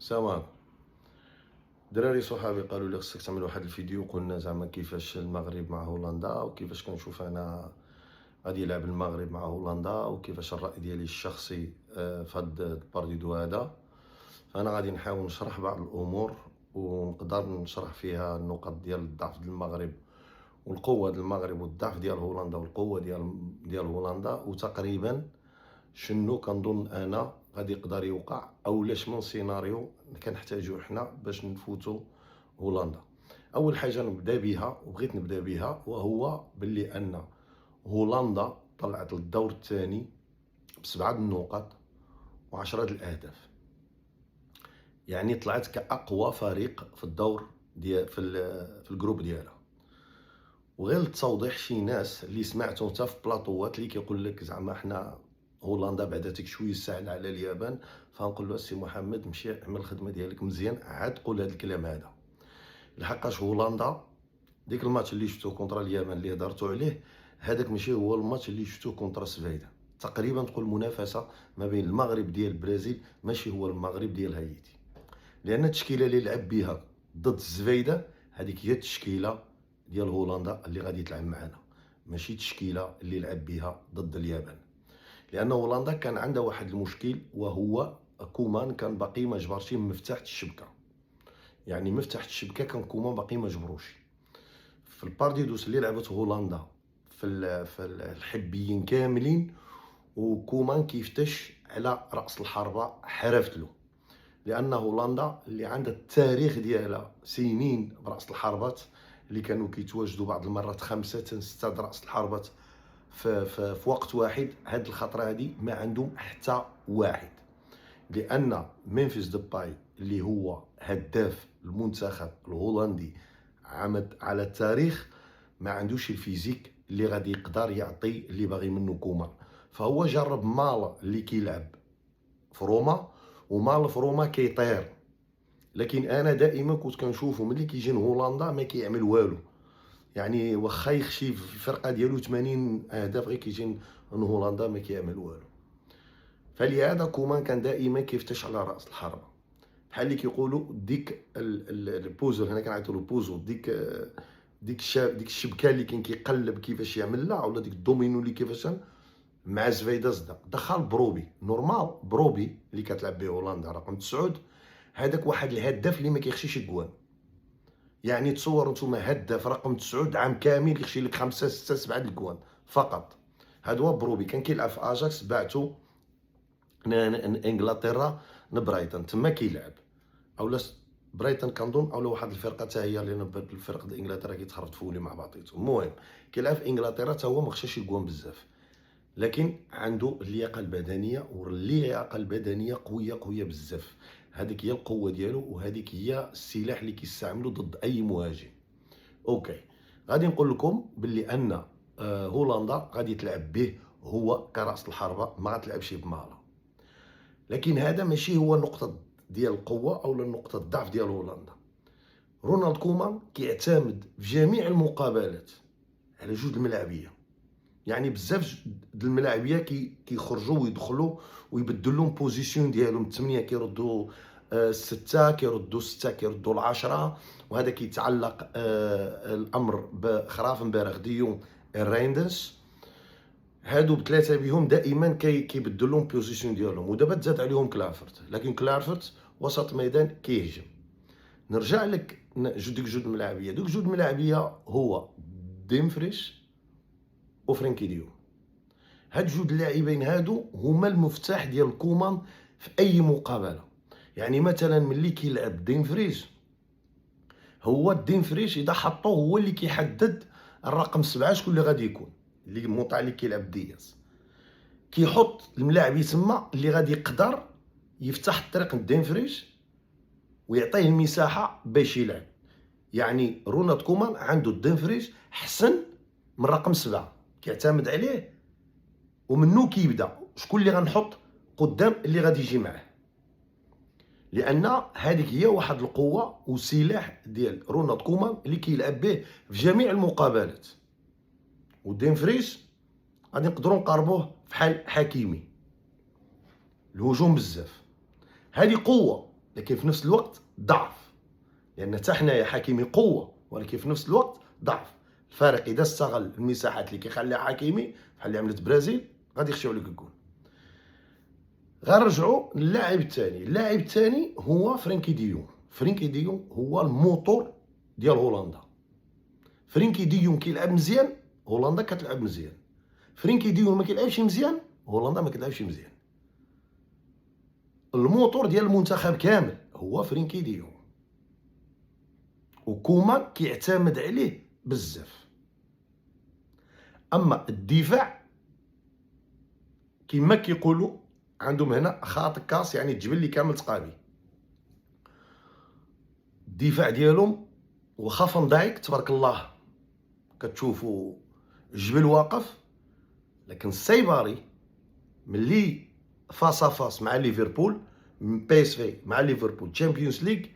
السلام عليكم. دراري صحابي قالوا لي خصك تعمل واحد الفيديو، قلنا زعما كيفاش المغرب مع هولندا وكيفاش كنشوف انا غادي يلعب المغرب مع هولندا وكيفاش الرأي ديالي الشخصي في هاد البارديدو هذا. فانا غادي نحاول نشرح بعض الامور ونقدر نشرح فيها النقط ديال الضعف ديال المغرب والقوه ديال المغرب والضعف ديال هولندا والقوه ديال هولندا، وتقريبا شنو كنظن انا غادي يقدر يوقع او لاش من سيناريو كنحتاجو حنا باش نفوتو هولندا. اول حاجه نبدا بها وبغيت نبدا بها وهو باللي ان هولندا طلعت للدور الثاني ب7 النقط و10 الاهداف، يعني طلعت كاقوى فريق في الدور ديال في الجروب ديالها. وغير للتوضيح، شي ناس اللي سمعتهم حتى في بلاطوات اللي كيقول لك زعما حنا هولندا بعداتك شويه سهل على اليابان، فنقول له السي محمد مشي اعمل الخدمه ديالك مزيان، عاد قول هذا الكلام هذا. لحقاش هولندا ديك الماتش اللي شفتو كونترا اليابان اللي هضرتو عليه، هذاك ماشي هو الماتش اللي شفتو كونترا سفايده. تقريبا تقول المنافسه ما بين المغرب ديال البرازيل ماشي هو المغرب ديال هايتي، لان التشكيله اللي لعب بها ضد الزفايده هذيك هي التشكيله ديال هولندا اللي غادي تلعب معنا، ماشي التشكيله اللي لعب بها ضد اليابان. لان هولندا كان عندها واحد المشكل، وهو كومان كان باقي ما جبرش مفتاح الشبكه، يعني مفتاح الشبكه كان كومان باقي ما جبروش. في البارديدوس اللي لعبت هولندا في الحبيين كاملين، وكومان كيفتش على راس الحربه حرفت له، لان هولندا اللي عندها التاريخ ديالها سنين براس الحربات اللي كانوا كيتواجدوا بعض المرات 5 6 راس الحربات في وقت واحد. هاد الخطره هادي ما عندهم حتى واحد، لان ممفيس ديباي اللي هو هداف المنتخب الهولندي عمد على التاريخ ما عندوش الفيزيك اللي غادي يقدر يعطي اللي باغي منه كومان. فهو جرب مال اللي كيلعب في روما، ومال في روما كيطير، لكن انا دائما كنت كنشوفه ملي كيجي هولندا ما كيعمل والو، يعني واخا يخشي في الفرقه ديالو 80 هدف غير كيجي من هولندا ما كيعمل والو. فلهذا كومان كان دائما كيفتش على راس الحربه، بحال اللي كيقولوا ديك البوزر، هنا كنعيطوا له بوزو، ديك الشبكه اللي كان كيقلب كيفاش يعملها، ولا ديك الدومينو اللي كيفاش مع زفايده زدا دخل بروبي نورمال. بروبي اللي كتلعب به هولندا رقم 9، هذاك واحد الهداف اللي ما كيخشيش الجوان. يعني تصور نتوما هداف رقم 9 عام كامل يخشي لك 5 6 7 الجوان فقط. هذا هو بروبي، كان كيلعب في اجاكس، بعتو انجلترا لبرايتون تما كيلعب، اولا برايتون كنظن اولا واحد الفرقه حتى هي، لان الفرق ديال انجلترا كيتخرطفوا لي مع بعضياتهم. المهم كيلعب في انجلترا حتى هو ما خشاش الجوان بزاف، لكن عنده اللياقه البدنيه، واللياقه البدنيه قويه بزاف. هذيك هي القوه ديالو، وهذيك هي السلاح اللي كيستعملو ضد اي مهاجم. اوكي، غادي نقول لكم باللي ان هولندا غادي تلعب به هو كراس الحربه، ما غتلعبش بمالا. لكن هذا ماشي هو النقطه ديال القوه او النقطه الضعف ديال هولندا. رونالد كومان كيعتمد في جميع المقابلات على جوج الملاعبيه، يعني بزاف د الملاعبيه كيخرجوا ويدخلوا ويبدلوا لهم بوزيسيون ديالهم. 8 كيردوا 6، كيردوا 6 كيردوا 10، وهذا كيتعلق الامر بخرافنبرغ ديون الريندرز. هادو بثلاثه بهم دائما كيبدلوا لهم بوزيسيون ديالهم، ودابا تزاد عليهم كلافرت، لكن كلافرت وسط ميدان كيهجم. نرجع لك ديك جوج الملاعبيه، دوك جوج الملاعبيه هو ديمفريش وفرانكي ديون. هاد جوج اللاعبين هادو هما المفتاح ديال كومان في اي مقابله. يعني مثلا ملي كيلعب ديمفريز، هو ديمفريز اذا حطوه هو اللي كيحدد الرقم 7 شكون اللي غادي يكون، اللي موطع اللي كيلعب دياز كيحط الملاعب يسمى اللي غادي يقدر يفتح الطريق لديمفريز ويعطيه المساحه باش يلعب. يعني رونالد كومان عنده ديمفريز حسن من رقم 7، كيعتمد عليه ومنو كيبدا شكون اللي غنحط قدام اللي غادي يجي معاه، لان هذيك هي واحد القوه وسلاح ديال رونالد كومان اللي كيلعب به في جميع المقابلات. وديمفريز غادي نقدروا نقاربوه بحال حكيمي، الهجوم بزاف. هذه قوه لكن في نفس الوقت ضعف، لان حتى حنايا حكيمي قوه ولكن في نفس الوقت ضعف. الفارق اذا استغل المساحات اللي كيخليها حكيمي بحال اللي عملت برازيل غادي يخشيو لك الجول. غنرجعوا للاعب الثاني. اللاعب الثاني هو فرانكي ديون. فرانكي ديون هو الموتور ديال هولندا. فرانكي ديون كيلعب مزيان، هولندا كتلعب مزيان. فرانكي ديون ما كيلعبش مزيان، هولندا ما كتلعبش مزيان. الموتور ديال المنتخب كامل هو فرانكي ديون، وكومان كيعتمد عليه بزاف. اما الدفاع كما كيقولوا عندهم هنا خاط كاس، يعني الجبل اللي كامل تقابي. الدفاع ديالهم واخا فان دايك تبارك الله كتشوفوا الجبل واقف، لكن السايباري ملي فاس فاس مع ليفربول، بي اس في مع ليفربول تشامبيونز ليغ،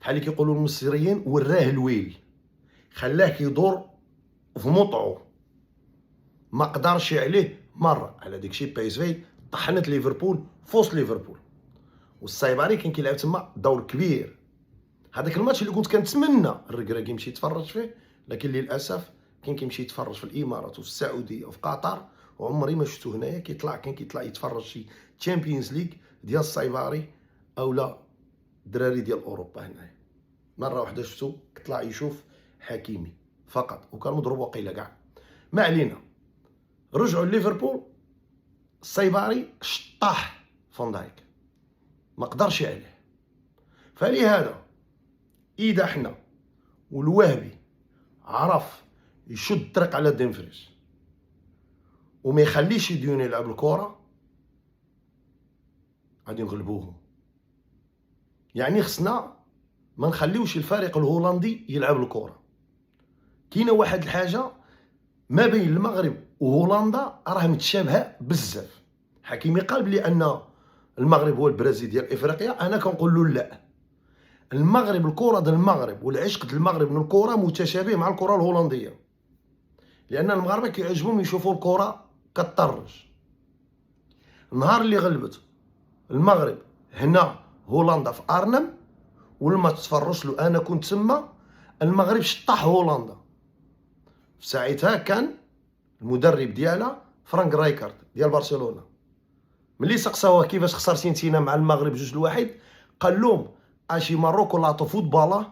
بحال اللي كيقولوا المصريين وراه الويل، خلاه كيدور في مطعو، ما قدرش عليه مره. على داكشي بي اس في طحنت ليفربول فوسط ليفربول، والسايباري كان كيلعب تما دور كبير. هذاك الماتش اللي كنت كنتمنى الركراكي يمشي يتفرج فيه، لكن للاسف كان كيمشي يتفرج في الامارات وفي السعوديه وفي قطر، وعمري ما شفتو هنايا كان كيطلع يتفرج شي تشامبيونز ليغ ديال السايباري اولا الدراري ديال اوروبا. هنايا مره واحده شفتو كطلع يشوف حكيمي فقط، وكان مضروب وقيله كاع. ما علينا، رجعوا لليفربول. السايباري شطاح فان دايك ما قدرش عليه. فلهذا اذا حنا والوهبي عرف يشد الطريق على ديمفريز وما يخليش ديون يلعب الكره، غادي نغلبوهم. يعني خصنا ما نخليوش الفريق الهولندي يلعب الكره. كاينه واحد الحاجه ما بين المغرب وهولندا راه متشابهه بزاف. حكيمي قال بلي ان المغرب هو البرازيل ديال افريقيا، انا كنقول له لا. المغرب، الكره ديال المغرب والعشق ديال المغرب من الكره متشابه مع الكره الهولنديه، لان المغاربه كيعجبهم يشوفوا الكره كطرش. النهار اللي غلبت المغرب هنا هولندا في ارنم ولما تفرجت له، انا كنت تما، المغرب شطح هولندا. في ساعتها كان المدرب ديالها فرانك رايكارد ديال برشلونه. ملي سقساوه كيفاش خسرتي نتينا مع المغرب 2-1، قال لهم اشي ماروكو لاطو فوتبالا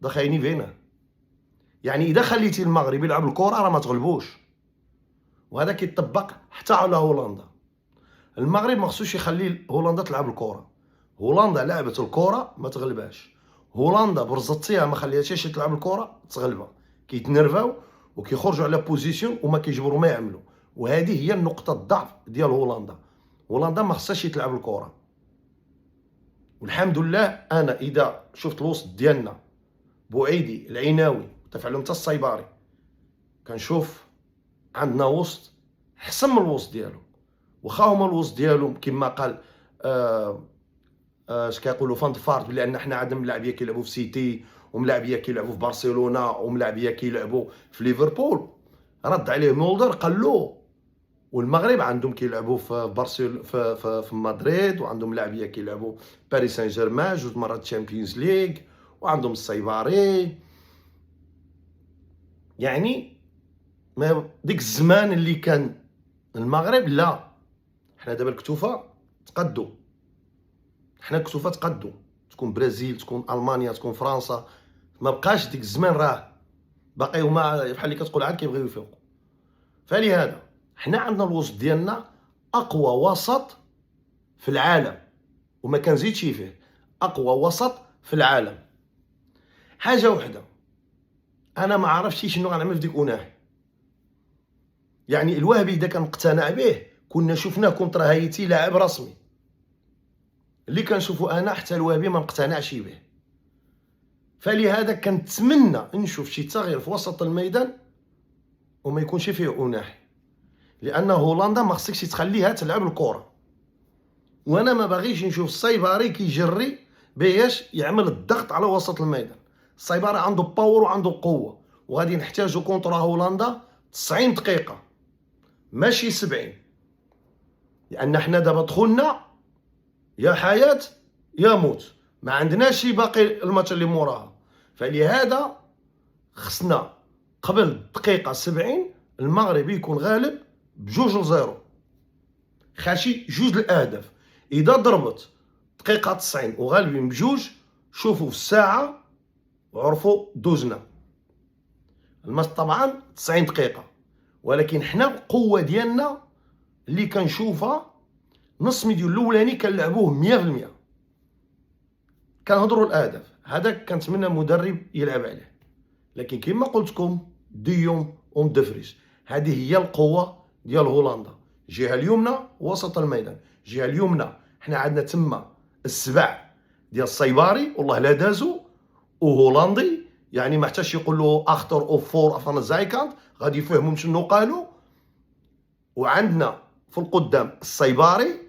دخايني فينا. يعني اذا خليتي المغرب يلعب الكره راه ما تغلبوش، وهذا كيطبق حتى على هولندا. المغرب ما خصوش يخلي هولندا تلعب الكره. هولندا لعبت الكره ما تغلبهاش، هولندا برزطيها ما خليتهاش تلعب الكره تغلبها. كيتنرفاو وكيخرجوا على بوزيسيون وما كيجبروا ما يعملوا، وهذه هي النقطه الضعف ديال هولندا. هولندا ما خصهاش تلعب الكره. والحمد لله انا اذا شفت الوسط ديالنا بوعيدي العيناوي تفعلهم حتى السايباري، كنشوف عندنا وسط حسن من الوسط ديالهم. واخا هما الوسط ديالهم كما قال اش كيقولوا فان فارت، لان حنا عندنا ملاعبيه كيلعبوا في سيتي وملاعبيه كيلعبوا في برشلونه وملاعبيه كيلعبوا في ليفربول. رد عليه مولدر قال له والمغرب عندهم كيلعبوا في في مدريد، وعندهم لاعبيه كيلعبوا باريس سان جيرمان 2 مرات تشامبيونز ليغ، وعندهم السايباري. يعني ما ديك الزمان اللي كان المغرب لا. حنا دابا الكتوفه تقدوا، حنا الكتوفه تقدوا، تكون برازيل تكون المانيا تكون فرنسا، ما بقاش ديك الزمان راه باقي هما بحال اللي كتقول عاد كيبغيو يفيقوا. فلهذا حنا عندنا الوسط ديالنا اقوى وسط في العالم، وما كنزيدش فيه، اقوى وسط في العالم. حاجه وحده انا ما عرفتش شنو غنعمل في ديك اوناحي. يعني الوهبي اذا كان مقتنع به كنا شفناه كونتر هايتي لاعب رسمي. اللي كنشوفو انا حتى الوهبي ما مقتنعش به. فلهذا كنتمنى نشوف شي تغيير في وسط الميدان وما يكونش فيه اوناحي، لان هولندا ما خصكش تخليها تلعب الكره. وانا ما باغيش نشوف السايباري كيجري باش يعمل الضغط على وسط الميدان. السايباري عنده باور وعنده قوه، وغادي نحتاجو كونتر هولندا 90 دقيقه ماشي 70، لان حنا دابا دخلنا يا حياه يموت، ما عندناش باقي الماتش اللي موراها. فلهذا خصنا قبل الدقيقة 70 المغرب يكون غالب ب2-0، خاشي 2 الأهداف. إذا ضربت دقيقة 90 وغالبين ب2، شوفوا في الساعة وعرفوا دوزنا. الماتش طبعا 90 دقيقة، ولكن حنا القوة ديالنا اللي كنشوفها نص مليون الأولاني كنلعبوه 100%. كنهضروا الأهداف، هذا كنتمنى المدرب يلعب عليه. لكن كما قلت لكم ديوم ومدفريش، هذه هي القوة ديال هولندا. الجهة اليمنى وسط الميدان، الجهة اليمنى حنا عندنا تما السبع ديال الصيباري والله لا دازو، وهولندي يعني ما حتاش يقول له اختر او فور افان زايكانت غادي يفهموا شنو قالوا. وعندنا في القدام الصيباري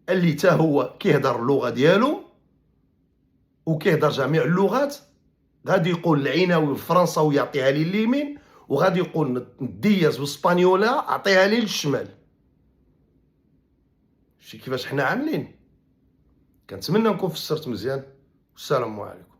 اللي تا هو كيهضر اللغة ديالو وكيهضر جميع اللغات، غادي يقول العناوي والفرنساوي يعطيها لي اليمين، وغادي يقول الدياز والاسبانيولا اعطيها لي للشمال. شتي كيفاش حنا عاملين. كنتمنى نكون فسرت مزيان، والسلام عليكم.